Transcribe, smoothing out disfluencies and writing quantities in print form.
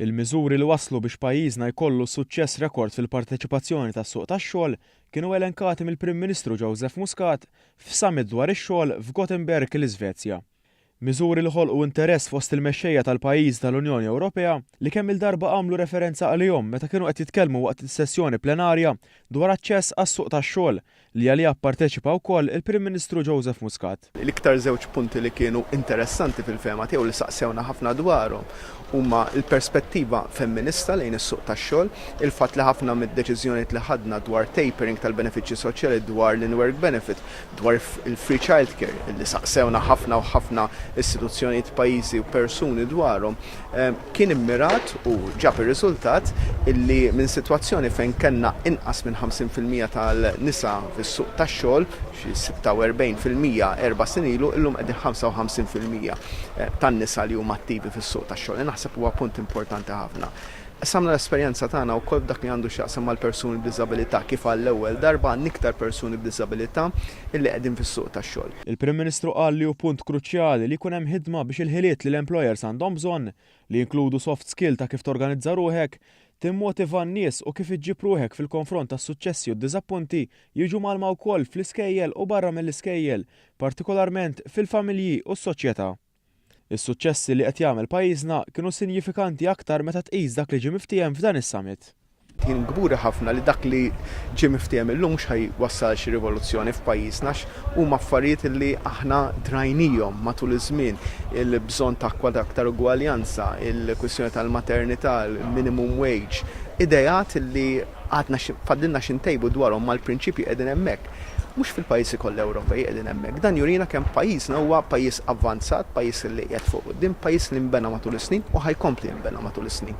Il-miżuri li waslu biex pajjiżna jkollu suċċess rekord fil-parteċipazzjoni tas-suq tax-xogħol kienu elenkati mill-Prim Ministru Joseph Muscat f'summit dwar ix-xogħol f'Gothenburg l-Iżvezja. Miżuri li ħolqu interess fost il-mexxejja tal-pajjiż tal-Unjoni Ewropea li kemm il-darba għamlu referenza għalihom meta kienu qed jitkellmu waqt is-sessjoni plenarja dwar aċċess għas-suq tax-xogħol li għalija pparteċipa wkoll il-Prim Ministru Joseph Muscat. L-iktar żewġ punti li kienu interessanti fil-fema tiegħu li saqsewna ħafna dwarhom huma l-perspettiva femminista lejn is-suq tax-xogħol, il-fatt li ħafna mid-deċiżjonijiet li ħadna dwar tapering tal-benefiċċji soċjali dwar l-in-work benefit, dwar il-free childcare li saqsewna ħafna u ħafna istituzzjonijiet pajjiżi u persuni dwarhom, kien immirat u ġab ir-riżultat illi minn sitwazzjoni fejn kellna inqas minn 50% tal-nisa fis-suq tax-xogħol, xi 46% 4 snin ilu, illum qegħdin 55% tan-nisa li huma attivi fis-suq tax-xogħol. Naħseb huwa punt importanti ħafna. Samna l-esperjenza tagħna wkoll dak li għandu x'jaqsam mal-persuni b'diżabilità kif għall-ewwel darba għandna iktar persuni b'diżabilità illi qegħdin fis-suq tax-xogħol. Il-Prim Ministru qal li hu punt kruċjali li jkun hemm ħidma biex il-ħiliet li l-employers għandhom bżonn li jinkludu soft skill ta' kif torganizza ruħek, timmotiva n-nies u kif iġġib ruħek fil-konfront tas-suċċessi u d-diżappunti jiġu malma wkoll fl-iskejjel u barra mill-iskejjel, partikolarment fil-familji u s-soċjetà. Is-suċċessi li qed jagħmel pajjiżna kienu sinifikanti aktar meta tqis dak li ġie miftiem f'dan is-summit. Kien gburi ħafna li dak li ġie miftiem illum mhux ħajwassal xi rivoluzzjoni f'pajjiżna huma affarijiet li aħna drajnihom matul iż-żmien, il-bżonn ta' aktar ugwaljanza, il-kwistjoni tal-maternità, il-minimum wage, idejat li għadna fadilna x'intejbu dwarhom mal-prinċipji qegħdin hemmhekk. Mhux fil-pajjiżi kollha Ewropej qegħdin hemmhekk. Dan jurina kemm pajjiżna huwa pajjiż avvanzat, pajjiż li qiegħed fuq quddiem, pajjiż li nbena matul is-snin u ħajkompli nbena matul is-snin.